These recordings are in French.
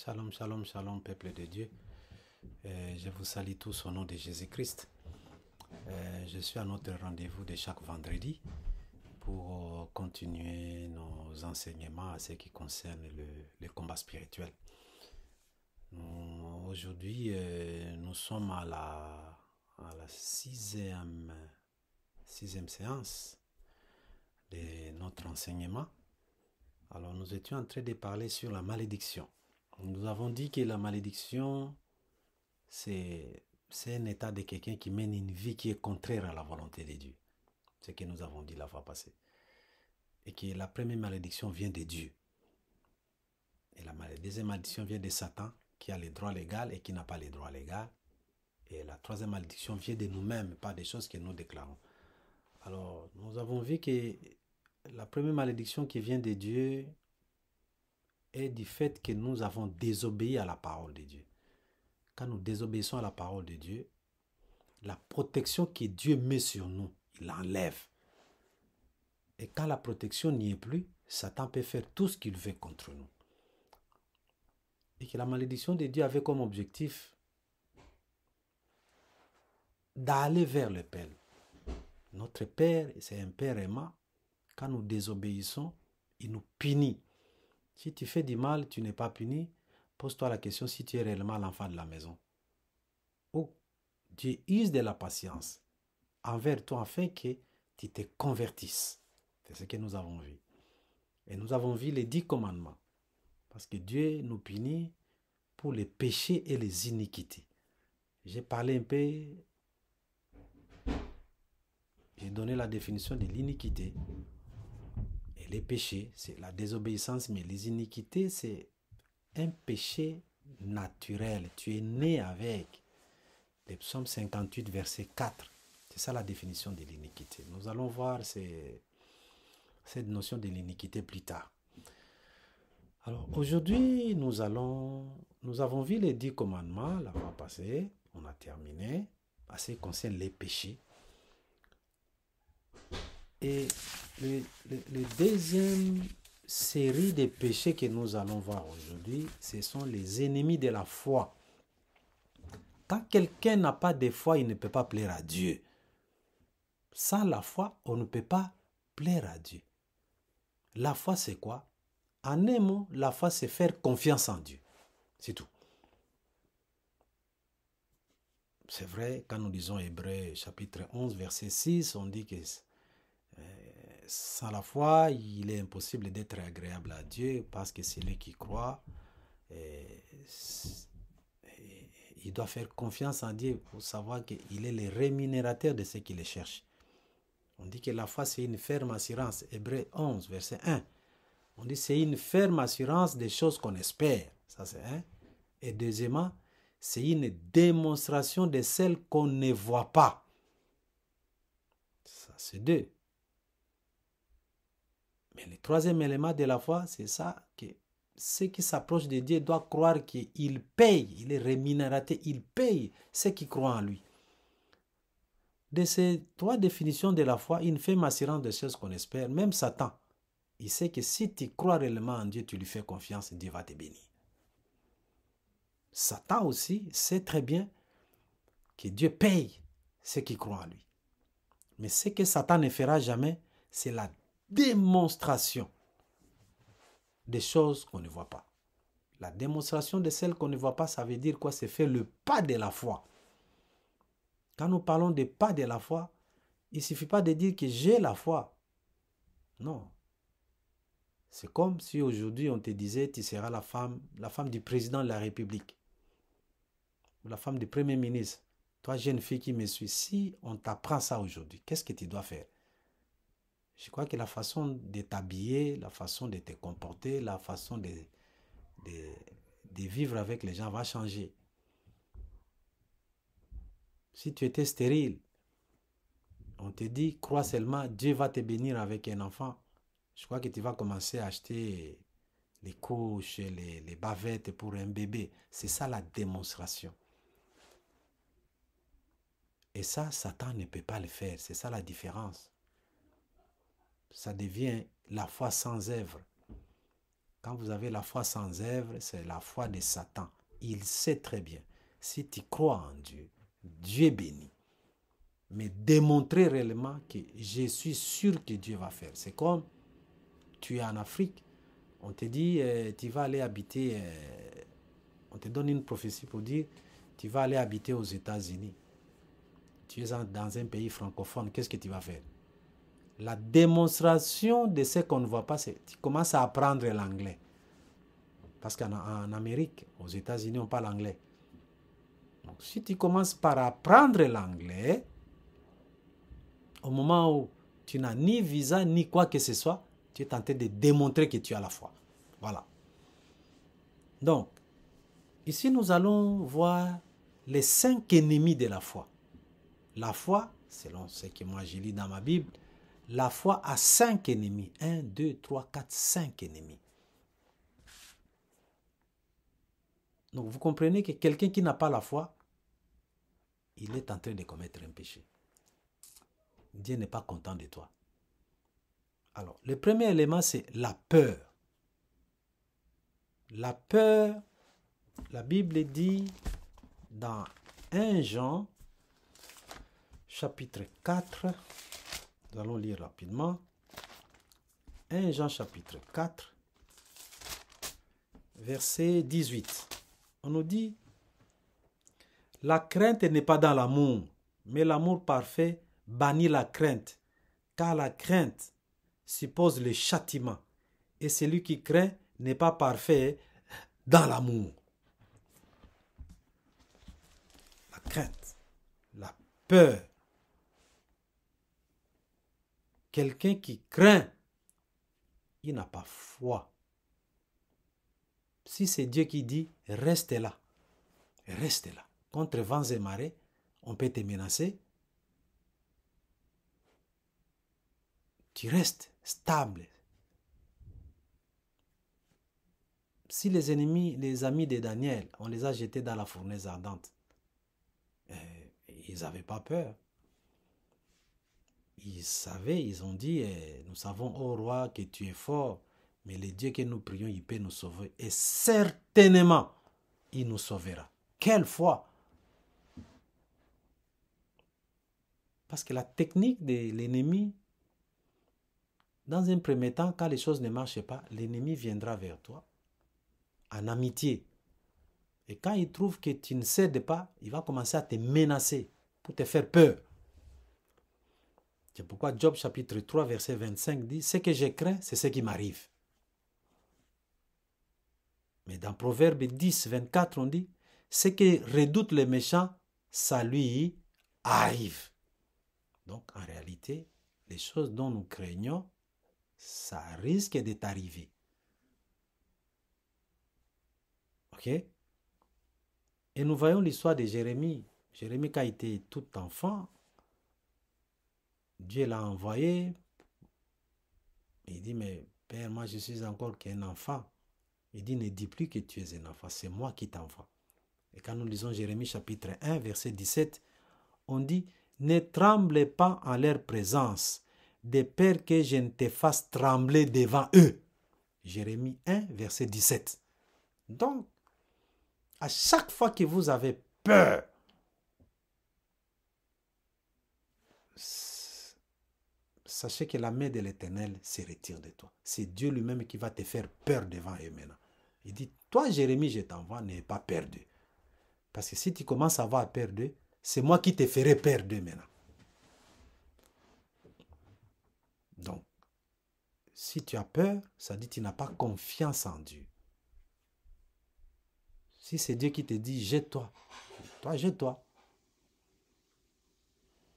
Shalom, shalom, shalom, peuple de Dieu. Je vous salue tous au nom de Jésus-Christ. Je suis à notre rendez-vous de chaque vendredi pour continuer nos enseignements à ce qui concerne le combat spirituel. Aujourd'hui, nous sommes à la sixième séance de notre enseignement. Alors, nous étions en train de parler sur la malédiction. Nous avons dit que la malédiction, c'est un état de quelqu'un qui mène une vie qui est contraire à la volonté de Dieu. C'est ce que nous avons dit la fois passée. Et que la première malédiction vient de Dieu. Et la deuxième malédiction vient de Satan, qui a les droits légaux et qui n'a pas les droits légaux. Et la troisième malédiction vient de nous-mêmes, pas des choses que nous déclarons. Alors, nous avons vu que la première malédiction qui vient de Dieu est du fait que nous avons désobéi à la parole de Dieu. Quand nous désobéissons à la parole de Dieu, la protection que Dieu met sur nous, il l'enlève. Et quand la protection n'y est plus, Satan peut faire tout ce qu'il veut contre nous. Et que la malédiction de Dieu avait comme objectif d'aller vers le Père. Notre Père, c'est un Père aimant. Quand nous désobéissons, il nous punit. Si tu fais du mal, tu n'es pas puni. Pose-toi la question si tu es réellement l'enfant de la maison. Ou Dieu use de la patience envers toi afin que tu te convertisses. C'est ce que nous avons vu. Et nous avons vu les 10 commandements. Parce que Dieu nous punit pour les péchés et les iniquités. J'ai parlé un peu, j'ai donné la définition de l'iniquité. Et les péchés, c'est la désobéissance, mais les iniquités, c'est un péché naturel. Tu es né avec. Le psaume 58, verset 4. C'est ça la définition de l'iniquité. Nous allons voir cette notion de l'iniquité plus tard. Alors, aujourd'hui, nous avons vu les 10 commandements la fois passée. On a terminé. À ce qui concerne les péchés. Et le deuxième série de péchés que nous allons voir aujourd'hui, ce sont les ennemis de la foi. Quand quelqu'un n'a pas de foi, il ne peut pas plaire à Dieu. Sans la foi, on ne peut pas plaire à Dieu. La foi, c'est quoi? En un mot, la foi, c'est faire confiance en Dieu. C'est tout. C'est vrai, quand nous lisons Hébreux chapitre 11, verset 6, on dit que sans la foi, il est impossible d'être agréable à Dieu parce que c'est lui qui croit. Il doit faire confiance en Dieu pour savoir qu'il est le rémunérateur de ceux qui le cherchent. On dit que la foi, c'est une ferme assurance. Hébreux 11, verset 1. On dit que c'est une ferme assurance des choses qu'on espère. Ça, c'est un. Et deuxièmement, c'est une démonstration de celles qu'on ne voit pas. Ça, c'est 2. Mais le troisième élément de la foi, c'est ça, que ceux qui s'approchent de Dieu doivent croire qu'il paye, il est rémunérateur, il paye ceux qui croient en lui. De ces 3 définitions de la foi, une ferme assurance de choses qu'on espère, même Satan, il sait que si tu crois réellement en Dieu, tu lui fais confiance, Dieu va te bénir. Satan aussi sait très bien que Dieu paye ceux qui croient en lui. Mais ce que Satan ne fera jamais, c'est la démonstration des choses qu'on ne voit pas. La démonstration de celles qu'on ne voit pas, ça veut dire quoi? C'est faire le pas de la foi. Quand nous parlons de pas de la foi, il ne suffit pas de dire que j'ai la foi. Non. C'est comme si aujourd'hui on te disait tu seras la femme du président de la République. Ou la femme du Premier ministre. Toi, jeune fille qui me suis, si on t'apprend ça aujourd'hui, qu'est-ce que tu dois faire? Je crois que la façon de t'habiller, la façon de te comporter, la façon de vivre avec les gens va changer. Si tu étais stérile, on te dit, crois seulement, Dieu va te bénir avec un enfant. Je crois que tu vas commencer à acheter les couches, les bavettes pour un bébé. C'est ça la démonstration. Et ça, Satan ne peut pas le faire. C'est ça la différence. Ça devient la foi sans œuvre. Quand vous avez la foi sans œuvre, c'est la foi de Satan. Il sait très bien. Si tu crois en Dieu, Dieu est béni. Mais démontrer réellement que je suis sûr que Dieu va faire. C'est comme tu es en Afrique, on te dit tu vas aller habiter, on te donne une prophétie pour dire tu vas aller habiter aux États-Unis. Tu es dans un pays francophone, qu'est-ce que tu vas faire? La démonstration de ce qu'on ne voit pas, c'est tu commences à apprendre l'anglais. Parce qu'en Amérique, aux États-Unis, on parle anglais. Donc, si tu commences par apprendre l'anglais, au moment où tu n'as ni visa, ni quoi que ce soit, tu es tenté de démontrer que tu as la foi. Voilà. Donc, ici, nous allons voir les 5 ennemis de la foi. La foi, selon ce que moi j'ai lu dans ma Bible, la foi a 5 ennemis. 1, 2, 3, 4, 5 ennemis. Donc, vous comprenez que quelqu'un qui n'a pas la foi, il est en train de commettre un péché. Dieu n'est pas content de toi. Alors, le premier élément, c'est la peur. La peur, la Bible dit dans 1 Jean, chapitre 4, nous allons lire rapidement. 1 Jean, chapitre 4, verset 18. On nous dit, la crainte n'est pas dans l'amour, mais l'amour parfait bannit la crainte, car la crainte suppose le châtiment, et celui qui craint n'est pas parfait dans l'amour. La crainte, la peur. Quelqu'un qui craint, il n'a pas foi. Si c'est Dieu qui dit, reste là, reste là. Contre vents et marées, on peut te menacer. Tu restes stable. Si les ennemis, les amis de Daniel, on les a jetés dans la fournaise ardente, ils n'avaient pas peur. Ils savaient, ils ont dit, nous savons, ô roi, que tu es fort, mais le Dieu que nous prions, il peut nous sauver. Et certainement, il nous sauvera. Quelle foi! Parce que la technique de l'ennemi, dans un premier temps, quand les choses ne marchent pas, l'ennemi viendra vers toi en amitié. Et quand il trouve que tu ne cèdes pas, il va commencer à te menacer pour te faire peur. C'est pourquoi Job chapitre 3 verset 25 dit, ce que je crains, c'est ce qui m'arrive. Mais dans Proverbe 10, 24, on dit, ce que redoutent les méchants, ça lui arrive. Donc en réalité, les choses dont nous craignons, ça risque de t'arriver. Ok? Et nous voyons l'histoire de Jérémie. Jérémie, quand il était tout enfant, Dieu l'a envoyé. Il dit, mais Père, moi je suis encore qu'un enfant. Il dit, ne dis plus que tu es un enfant, c'est moi qui t'envoie. Et quand nous lisons Jérémie chapitre 1, verset 17, on dit, ne tremblez pas en leur présence, de peur que je ne te fasse trembler devant eux. Jérémie 1, verset 17. Donc, à chaque fois que vous avez peur, sachez que la main de l'Éternel se retire de toi. C'est Dieu lui-même qui va te faire peur devant eux maintenant. Il dit, toi Jérémie, je t'envoie, n'aie pas peur d'eux. Parce que si tu commences à avoir peur d'eux, c'est moi qui te ferai peur d'eux maintenant. Donc, si tu as peur, ça dit que tu n'as pas confiance en Dieu. Si c'est Dieu qui te dit, jette-toi, toi, jette-toi.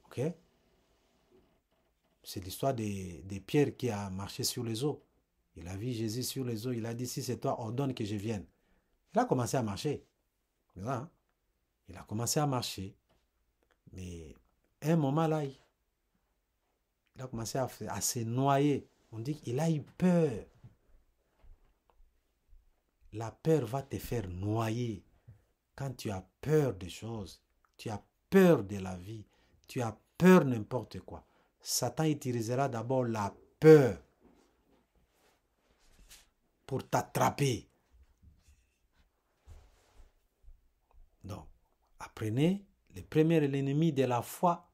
Ok? C'est l'histoire de Pierre qui a marché sur les eaux. Il a vu Jésus sur les eaux. Il a dit, si c'est toi, ordonne que je vienne. Il a commencé à marcher. Hein? Il a commencé à marcher. Mais à un moment là, il a commencé à se noyer. On dit qu'il a eu peur. La peur va te faire noyer. Quand tu as peur des choses, tu as peur de la vie, tu as peur n'importe quoi, Satan utilisera d'abord la peur pour t'attraper. Donc, apprenez, le premier ennemi de la foi,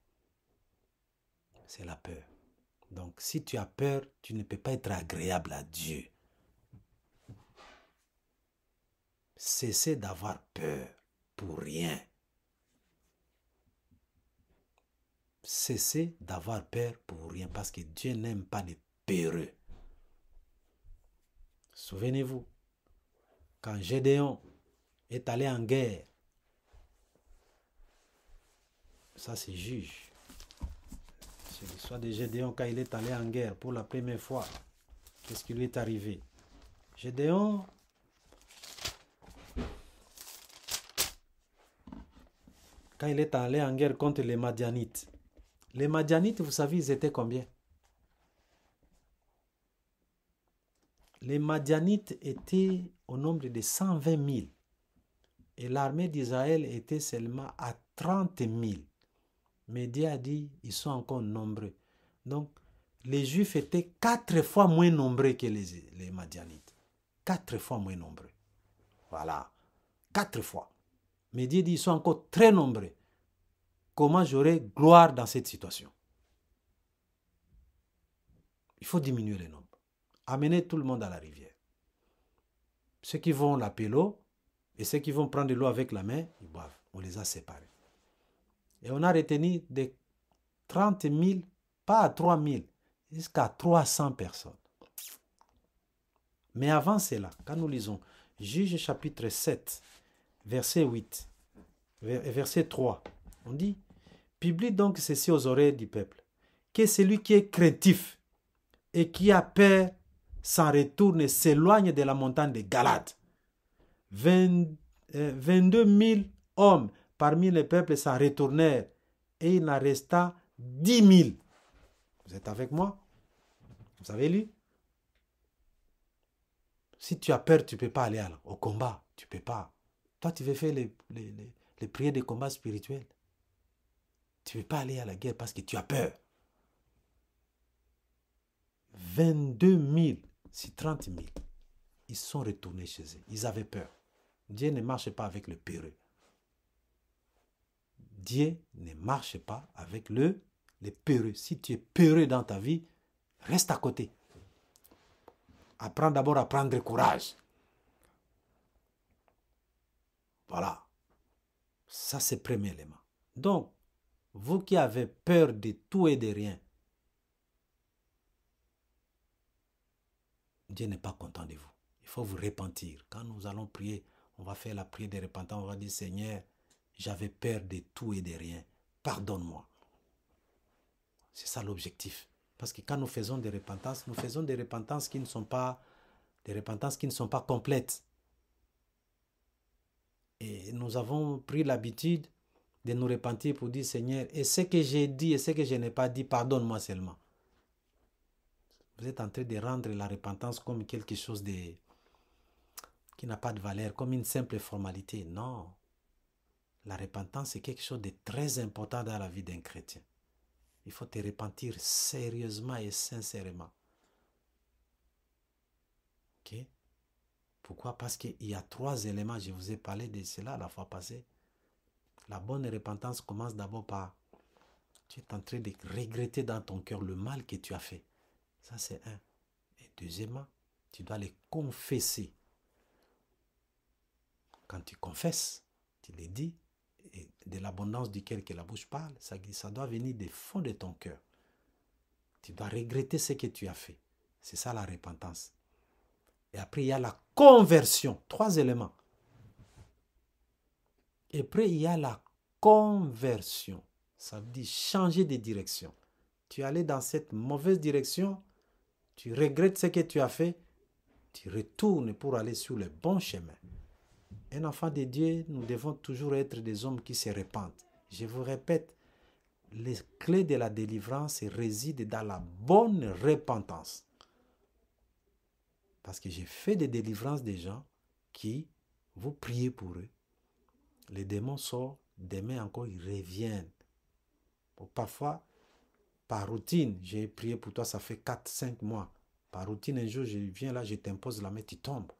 c'est la peur. Donc, si tu as peur, tu ne peux pas être agréable à Dieu. Cessez d'avoir peur pour rien. Cessez d'avoir peur pour rien parce que Dieu n'aime pas les peureux. Souvenez-vous, quand Gédéon est allé en guerre, ça c'est Juge. C'est l'histoire de Gédéon quand il est allé en guerre pour la première fois. Qu'est-ce qui lui est arrivé? Gédéon, quand il est allé en guerre contre les Madianites, vous savez, ils étaient combien? Les Madianites étaient au nombre de 120 000 et l'armée d'Israël était seulement à 30 000. Mais Dieu a dit, ils sont encore nombreux. Donc, les Juifs étaient 4 fois moins nombreux que les Madianites. 4 fois moins nombreux. Voilà. 4 fois. Mais Dieu dit, ils sont encore très nombreux. Comment j'aurai gloire dans cette situation? Il faut diminuer le nombre. Amener tout le monde à la rivière. Ceux qui vont laver l'eau et ceux qui vont prendre de l'eau avec la main, ils boivent. On les a séparés. Et on a retenu de 30 000, pas à 3 000, jusqu'à 300 personnes. Mais avant cela, quand nous lisons Juge chapitre 7, verset 8, verset 3, on dit, publie donc ceci aux oreilles du peuple, que celui qui est craintif et qui a peur s'en retourne et s'éloigne de la montagne de Galade. 22 000 hommes parmi les peuples s'en retournèrent et il en resta 10 000. Vous êtes avec moi? Vous avez lu? Si tu as peur, tu ne peux pas aller au combat. Tu ne peux pas. Toi, tu veux faire les prières de combat spirituel. Tu ne veux pas aller à la guerre parce que tu as peur. 22 000, c'est 30 000. Ils sont retournés chez eux. Ils avaient peur. Dieu ne marche pas avec le peureux. Dieu ne marche pas avec les peureux. Si tu es peureux dans ta vie, reste à côté. Apprends d'abord à prendre courage. Voilà. Ça, c'est le premier élément. Donc, vous qui avez peur de tout et de rien, Dieu n'est pas content de vous. Il faut vous repentir. Quand nous allons prier, on va faire la prière de repentance. On va dire, Seigneur, j'avais peur de tout et de rien. Pardonne-moi. C'est ça l'objectif. Parce que quand nous faisons des repentances, nous faisons des repentances qui ne sont pas complètes. Et nous avons pris l'habitude de nous repentir pour dire, Seigneur, et ce que j'ai dit et ce que je n'ai pas dit, pardonne-moi seulement. Vous êtes en train de rendre la repentance comme quelque chose qui n'a pas de valeur, comme une simple formalité. Non. La repentance, c'est quelque chose de très important dans la vie d'un chrétien. Il faut te repentir sérieusement et sincèrement. Ok? Pourquoi? Parce qu'il y a 3 éléments. Je vous ai parlé de cela la fois passée. La bonne repentance commence d'abord par tu es en train de regretter dans ton cœur le mal que tu as fait. Ça, c'est un. Et deuxièmement, tu dois les confesser. Quand tu confesses, tu les dis, et de l'abondance du cœur que la bouche parle, ça doit venir des fonds de ton cœur. Tu dois regretter ce que tu as fait. C'est ça la repentance. Et après, il y a la conversion. 3 éléments. Et après, il y a la conversion. Ça veut dire changer de direction. Tu es allé dans cette mauvaise direction, tu regrettes ce que tu as fait, tu retournes pour aller sur le bon chemin. Un enfant de Dieu, nous devons toujours être des hommes qui se repentent. Je vous répète, les clés de la délivrance résident dans la bonne repentance. Parce que j'ai fait des délivrances des gens qui, vous priez pour eux, les démons sortent, demain encore ils reviennent. Parfois, par routine, j'ai prié pour toi, ça fait 4-5 mois. Par routine, un jour, je viens là, je t'impose la main, tu tombes.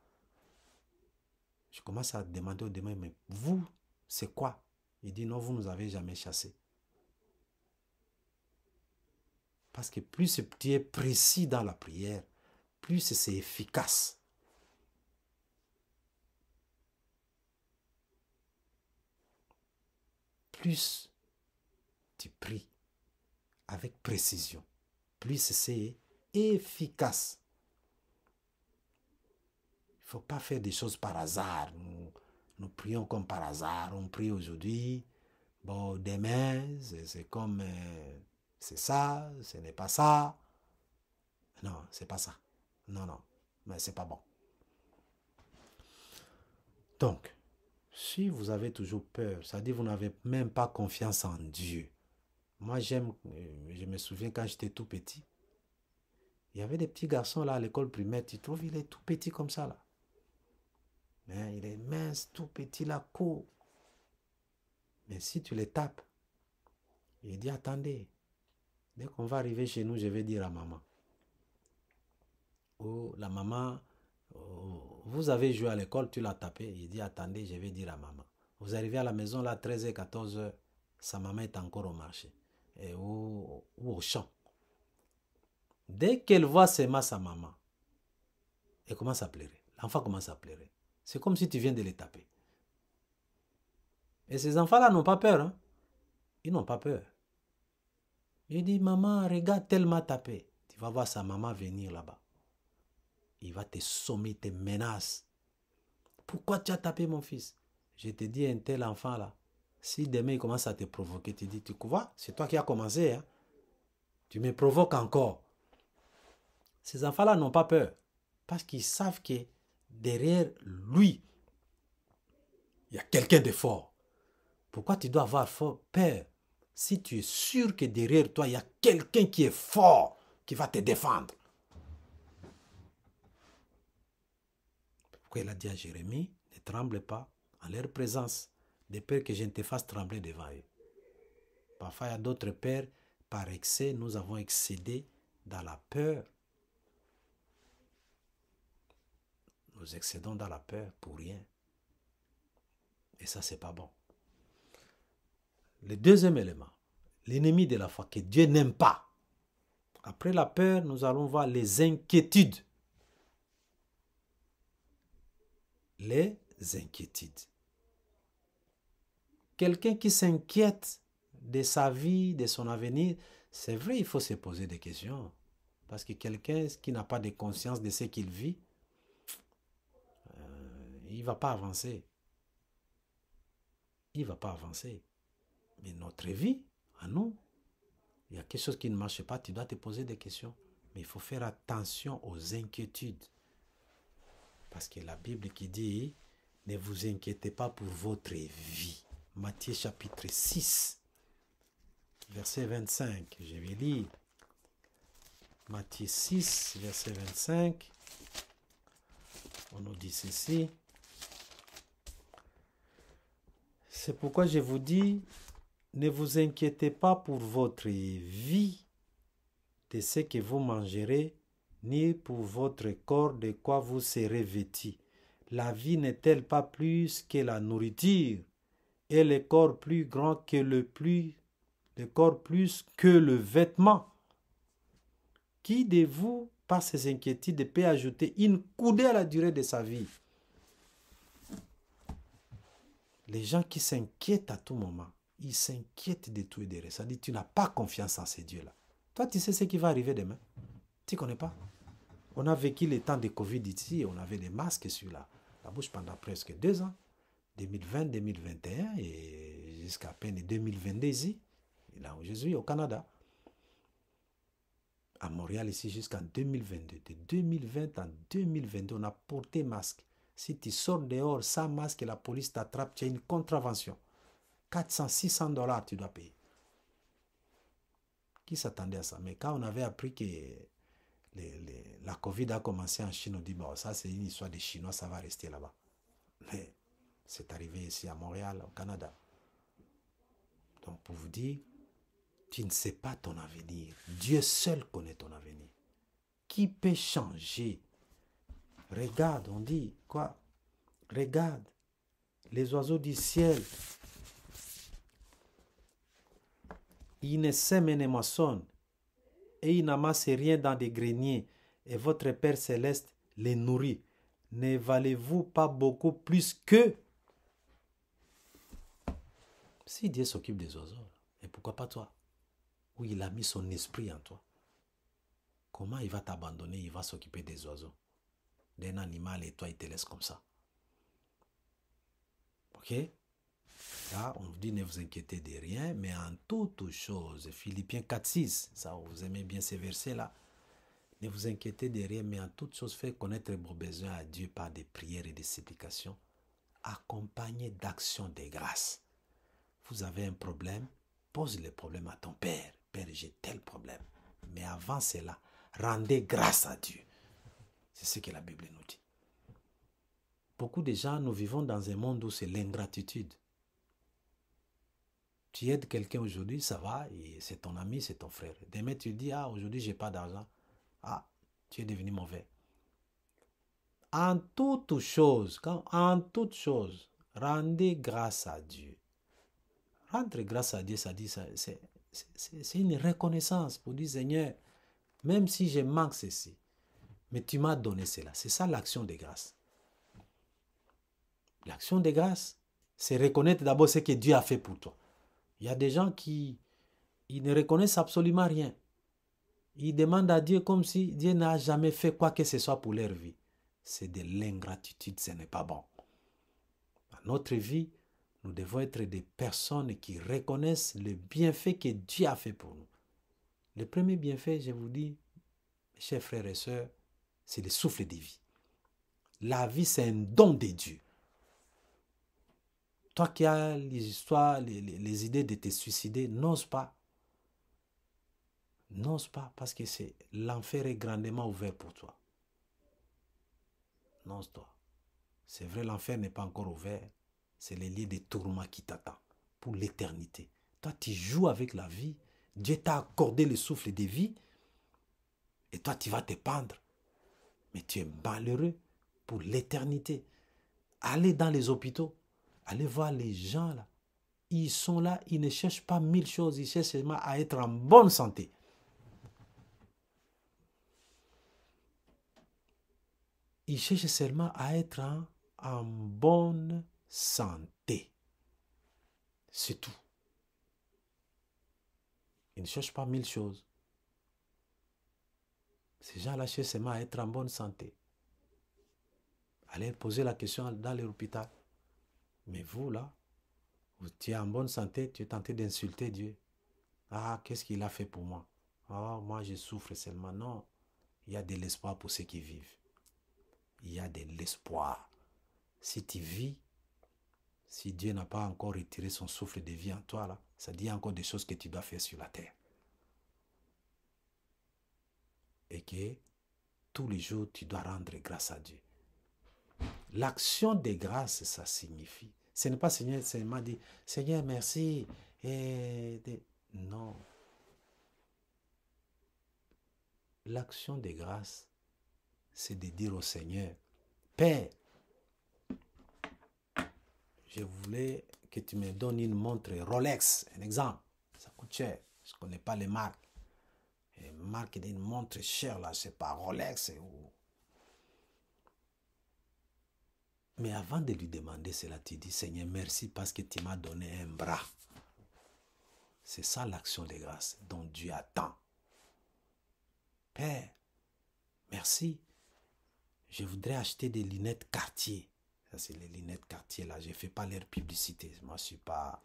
Je commence à demander au démon, mais vous, c'est quoi? Il dit, non, vous ne nous avez jamais chassés. Parce que plus tu es précis dans la prière, plus c'est efficace. Plus tu pries avec précision, plus c'est efficace. Il ne faut pas faire des choses par hasard. Nous prions comme par hasard. On prie aujourd'hui. Bon, demain, c'est comme... c'est ça, ce n'est pas ça. Non, c'est pas ça. Non, non, mais c'est pas bon. Donc, si vous avez toujours peur, c'est-à-dire que vous n'avez même pas confiance en Dieu. Moi, je me souviens quand j'étais tout petit, il y avait des petits garçons là à l'école primaire, tu trouves, il est tout petit comme ça là. Mais il est mince, tout petit là, court. Mais si tu les tapes, il dit, attendez, dès qu'on va arriver chez nous, je vais dire à maman. Oh, la maman, oh, vous avez joué à l'école, tu l'as tapé. Il dit, attendez, je vais dire à maman. Vous arrivez à la maison, là, 13h, 14h, sa maman est encore au marché ou au champ. Dès qu'elle voit seulement sa maman, elle commence à pleurer. L'enfant commence à pleurer. C'est comme si tu viens de les taper. Et ces enfants-là n'ont pas peur. Hein? Ils n'ont pas peur. Il dit, maman, regarde, tel m'a tapé. Tu vas voir sa maman venir là-bas. Il va te sommer, te menace. Pourquoi tu as tapé mon fils? Je te dis, un tel enfant là, si demain il commence à te provoquer, tu dis, tu vois, c'est toi qui as commencé. Hein? Tu me provoques encore. Ces enfants-là n'ont pas peur. Parce qu'ils savent que derrière lui, il y a quelqu'un de fort. Pourquoi tu dois avoir peur si tu es sûr que derrière toi, il y a quelqu'un qui est fort, qui va te défendre? Pourquoi il a dit à Jérémie, ne tremble pas en leur présence, de peur que je ne te fasse trembler devant eux. Parfois, il y a d'autres peurs, par excès, nous avons excédé dans la peur. Nous excédons dans la peur pour rien. Et ça, c'est pas bon. Le deuxième élément, l'ennemi de la foi que Dieu n'aime pas. Après la peur, nous allons voir les inquiétudes. Les inquiétudes. Quelqu'un qui s'inquiète de sa vie, de son avenir, c'est vrai, il faut se poser des questions. Parce que quelqu'un qui n'a pas de conscience de ce qu'il vit, il ne va pas avancer. Il ne va pas avancer. Mais notre vie, à nous, il y a quelque chose qui ne marche pas, tu dois te poser des questions. Mais il faut faire attention aux inquiétudes. Parce que la Bible qui dit, ne vous inquiétez pas pour votre vie. Matthieu chapitre 6, verset 25. Je vais lire. Matthieu 6, verset 25. On nous dit ceci. C'est pourquoi je vous dis, ne vous inquiétez pas pour votre vie, de ce que vous mangerez, ni pour votre corps de quoi vous serez vêtis. La vie n'est-elle pas plus que la nourriture, et le corps plus grand que le corps plus que le vêtement? Qui de vous, par ses inquiétudes, peut ajouter une coudée à la durée de sa vie? Les gens qui s'inquiètent à tout moment, ils s'inquiètent de tout et de rien. Ça dit, tu n'as pas confiance en ces dieux-là. Toi, tu sais ce qui va arriver demain. Tu ne connais pas. On a vécu les temps de Covid ici, on avait des masques sur la bouche pendant presque 2 ans. 2020, 2021 et jusqu'à peine 2022 ici, là où je suis, au Canada. À Montréal ici jusqu'en 2022. De 2020 en 2022, on a porté masque. Si tu sors dehors sans masque et la police t'attrape, tu as une contravention. 400, 600 $, tu dois payer. Qui s'attendait à ça? Mais quand on avait appris que la Covid a commencé en Chine, on dit, bon, ça c'est une histoire des Chinois, ça va rester là-bas. Mais c'est arrivé ici à Montréal, au Canada. Donc pour vous dire, tu ne sais pas ton avenir. Dieu seul connaît ton avenir. qui peut changer. Regarde, on dit quoi? Regarde, les oiseaux du ciel, ils ne sèment et ne moissonnent, et ils n'amassent rien dans des greniers, et votre Père céleste les nourrit. Ne valez-vous pas beaucoup plus qu'eux? Si Dieu s'occupe des oiseaux, et pourquoi pas toi? Où il a mis son esprit en toi. Comment il va t'abandonner, il va s'occuper des oiseaux, d'un animal, et toi il te laisse comme ça? Ok? Là, on vous dit ne vous inquiétez de rien, mais en toutes choses, Philippiens 4:6, ça vous aimez bien ces versets-là. Ne vous inquiétez de rien, mais en toutes choses, faites connaître vos besoins à Dieu par des prières et des supplications, accompagnées d'actions de grâce. Vous avez un problème, pose le problème à ton Père. Père, j'ai tel problème. Mais avant cela, rendez grâce à Dieu. C'est ce que la Bible nous dit. Beaucoup de gens, nous vivons dans un monde où c'est l'ingratitude. Tu aides quelqu'un aujourd'hui, ça va, et c'est ton ami, c'est ton frère. Demain, tu dis, ah, aujourd'hui, j'ai pas d'argent. Ah, tu es devenu mauvais. En toutes choses, rendez grâce à Dieu. Rendre grâce à Dieu, ça dit, c'est une reconnaissance pour dire, Seigneur, même si je manque ceci, mais tu m'as donné cela. C'est ça l'action de grâce. L'action de grâce, c'est reconnaître d'abord ce que Dieu a fait pour toi. Il y a des gens qui ils ne reconnaissent absolument rien. Ils demandent à Dieu comme si Dieu n'a jamais fait quoi que ce soit pour leur vie. C'est de l'ingratitude, ce n'est pas bon. Dans notre vie, nous devons être des personnes qui reconnaissent le bienfait que Dieu a fait pour nous. Le premier bienfait, je vous dis, chers frères et sœurs, c'est le souffle de vie. La vie, c'est un don de Dieu. Toi qui as les histoires, les idées de te suicider, n'ose pas. N'ose pas, parce que l'enfer est grandement ouvert pour toi. N'ose-toi. C'est vrai, l'enfer n'est pas encore ouvert. C'est le lieu de tourment qui t'attend pour l'éternité. Toi, tu joues avec la vie. Dieu t'a accordé le souffle de vie. Et toi, tu vas te pendre. Mais tu es malheureux pour l'éternité. Allez dans les hôpitaux. Allez voir les gens là. Ils sont là, ils ne cherchent pas mille choses. Ils cherchent seulement à être en bonne santé. Ils cherchent seulement à être en bonne santé. C'est tout. Ils ne cherchent pas mille choses. Ces gens-là cherchent seulement à être en bonne santé. Allez poser la question dans l'hôpital. Mais vous, là, tu es en bonne santé, tu es tenté d'insulter Dieu. Ah, qu'est-ce qu'il a fait pour moi? Ah, moi, je souffre seulement. Non, il y a de l'espoir pour ceux qui vivent. Il y a de l'espoir. Si tu vis, si Dieu n'a pas encore retiré son souffle de vie en toi, là, ça dit encore des choses que tu dois faire sur la terre. Et que tous les jours, tu dois rendre grâce à Dieu. L'action de grâce, ça signifie. Ce n'est pas Seigneur, seulement dit, Seigneur, merci. Non. L'action de grâce, c'est de dire au Seigneur, Père, je voulais que tu me donnes une montre Rolex, un exemple. Ça coûte cher. Je ne connais pas les marques. Les marques d'une montre chère, là, c'est pas Rolex. Mais avant de lui demander cela, tu dis, Seigneur, merci parce que tu m'as donné un bras. C'est ça l'action de grâce dont Dieu attend. Père, merci. Je voudrais acheter des lunettes Cartier. Ça, c'est les lunettes Cartier, là. Je ne fais pas leur publicité. Moi, je ne suis pas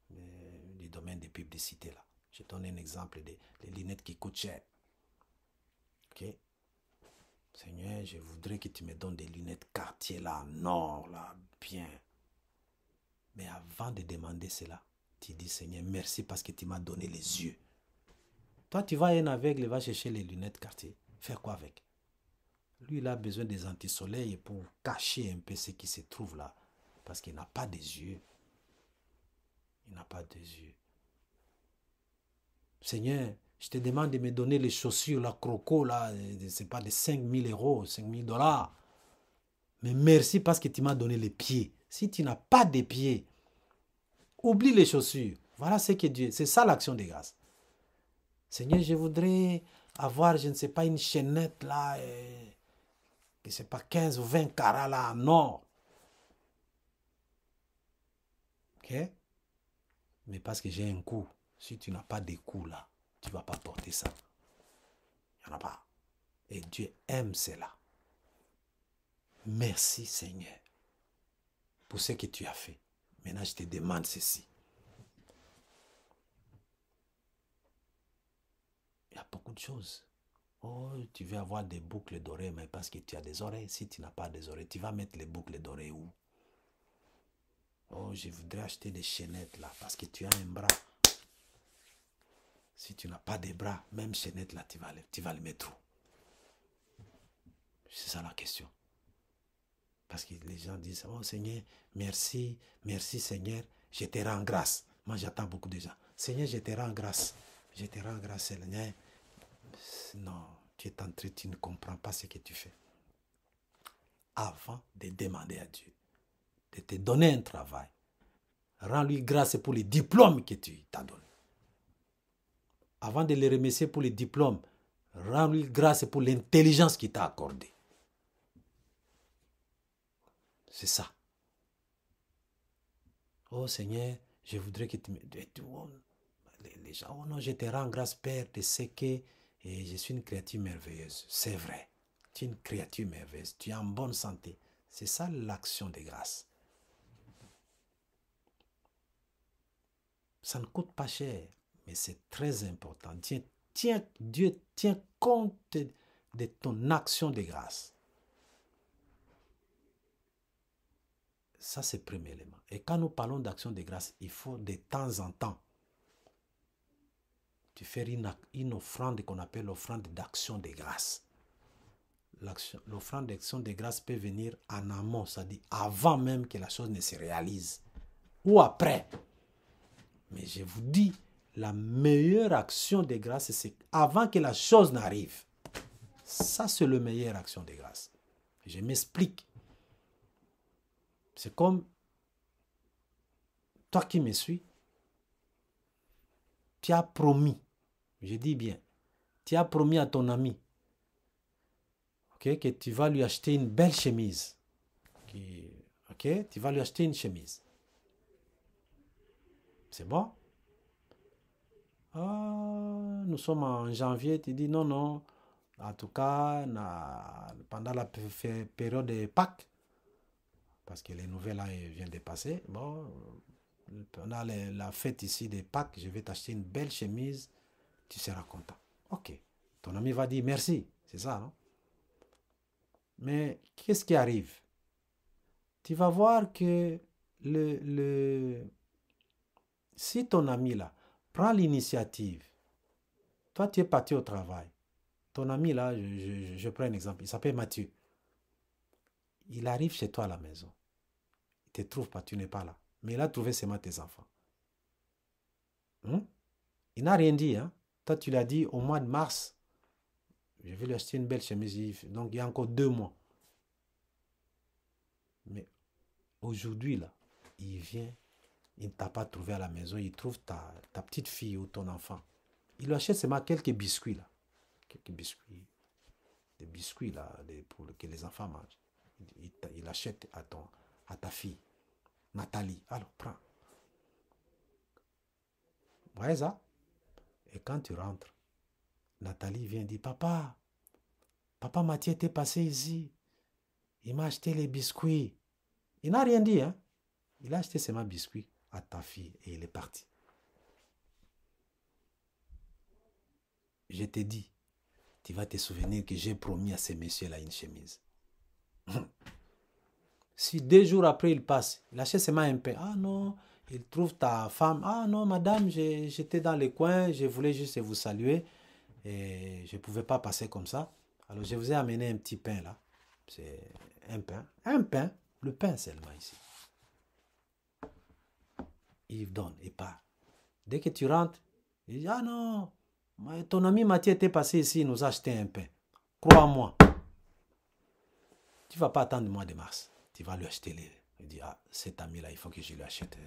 du domaine des publicités, là. Je donne un exemple des lunettes qui coûtent cher. Ok? Seigneur, je voudrais que tu me donnes des lunettes Cartier, là, en or, là, bien. Mais avant de demander cela, tu dis, Seigneur, merci parce que tu m'as donné les yeux. Toi, tu vas à un aveugle, il va chercher les lunettes Cartier. Faire quoi avec? Lui, il a besoin des anti-soleil pour cacher un peu ce qui se trouve là. Parce qu'il n'a pas des yeux. Il n'a pas des yeux. Seigneur, Je te demande de me donner les chaussures, la croco, là, c'est pas de 5 000 euros, 5 000 dollars. Mais merci parce que tu m'as donné les pieds. Si tu n'as pas de pieds, oublie les chaussures. Voilà ce que Dieu, c'est ça l'action de grâce. Seigneur, je voudrais avoir, je ne sais pas, une chaînette là, je ne sais pas, 15 ou 20 carats là en or. Ok? Mais parce que j'ai un coup. Si tu n'as pas de coups là, tu ne vas pas porter ça. Il n'y en a pas. Et Dieu aime cela. Merci Seigneur pour ce que tu as fait. Maintenant, je te demande ceci. Il y a beaucoup de choses. Oh, tu veux avoir des boucles d'oreilles, mais parce que tu as des oreilles. Si tu n'as pas des oreilles, tu vas mettre les boucles d'oreilles où? Oh, je voudrais acheter des chaînettes là, parce que tu as un bras. Si tu n'as pas de bras, même chaînettes là, tu vas les mettre où? C'est ça la question. Parce que les gens disent, oh Seigneur, merci, merci Seigneur, je te rends grâce. Moi j'attends beaucoup de gens. Seigneur, je te rends grâce. Je te rends grâce, Seigneur. Non, tu es entré, tu ne comprends pas ce que tu fais. Avant de demander à Dieu de te donner un travail, rends-lui grâce pour les diplômes que tu t'as donné. Avant de le remercier pour les diplômes, rends-lui grâce pour l'intelligence qu'il t'a accordée. C'est ça. Oh Seigneur, je voudrais que tu me... Les gens, oh non, je te rends grâce, Père, de ce que je suis une créature merveilleuse. C'est vrai. Tu es une créature merveilleuse. Tu es en bonne santé. C'est ça l'action de grâce. Ça ne coûte pas cher, mais c'est très important. Dieu tient compte de ton action de grâce. Ça, c'est le premier élément. Et quand nous parlons d'action de grâce, il faut de temps en temps tu fais une offrande qu'on appelle l'offrande d'action de grâce. L'offrande d'action de grâce peut venir en amont, c'est-à-dire avant même que la chose ne se réalise, ou après. Mais je vous dis, la meilleure action de grâce, c'est avant que la chose n'arrive. Ça, c'est la meilleure action de grâce. Je m'explique. C'est comme toi qui me suis, tu as promis, je dis bien, tu as promis à ton ami, okay, que tu vas lui acheter une belle chemise. Ok, tu vas lui acheter une chemise. C'est bon? Ah, nous sommes en janvier, tu dis non, non. En tout cas, pendant la période de Pâques, parce que les nouvelles là viennent de passer, bon, pendant la fête ici de Pâques, je vais t'acheter une belle chemise, tu seras content. Ok. Ton ami va dire merci, c'est ça, non? Mais qu'est-ce qui arrive? Tu vas voir que si ton ami là prend l'initiative, toi tu es parti au travail, ton ami là, je prends un exemple, il s'appelle Mathieu. Il arrive chez toi à la maison. Il ne te trouve pas, tu n'es pas là. Mais il a trouvé seulement tes enfants. Il n'a rien dit. Hein? Toi, tu l'as dit au mois de mars, je vais lui acheter une belle chemise. Donc, il y a encore 2 mois. Mais aujourd'hui, là, il vient, il ne t'a pas trouvé à la maison, il trouve ta petite fille ou ton enfant. Il lui achète seulement quelques biscuits, là. Quelques biscuits. Des biscuits, là, pour que les enfants mangent. Il achète à ta fille, Nathalie. Alors, prends. Vous voyez ça? Et quand tu rentres, Nathalie vient dire, Papa Mathieu était passé ici. Il m'a acheté les biscuits. Il n'a rien dit, hein? Il a acheté seulement biscuits à ta fille et il est parti. Je t'ai dit, tu vas te souvenir que j'ai promis à ces messieurs-là une chemise. Si 2 jours après il passe, il achète seulement un pain. Ah non, il trouve ta femme. Ah non, madame, j'étais dans le coin, je voulais juste vous saluer. Et je ne pouvais pas passer comme ça. Alors je vous ai amené un petit pain là. C'est un pain. Un pain. Le pain seulement ici. Il donne et part. Dès que tu rentres, il dit, ah non, Ton ami Mathieu était passé ici, il nous a acheté un pain. Crois-moi. Tu ne vas pas attendre le mois de mars. Tu vas lui acheter les. Il dit, ah, cet ami-là, il faut que je lui achète.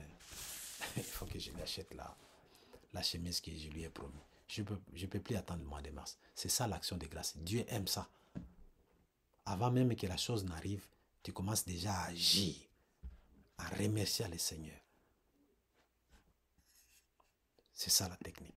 Il faut que je lui achète la chemise que je lui ai promis. Je ne peux plus attendre le mois de mars. C'est ça l'action de grâce. Dieu aime ça. Avant même que la chose n'arrive, tu commences déjà à agir, à remercier le Seigneur. C'est ça la technique.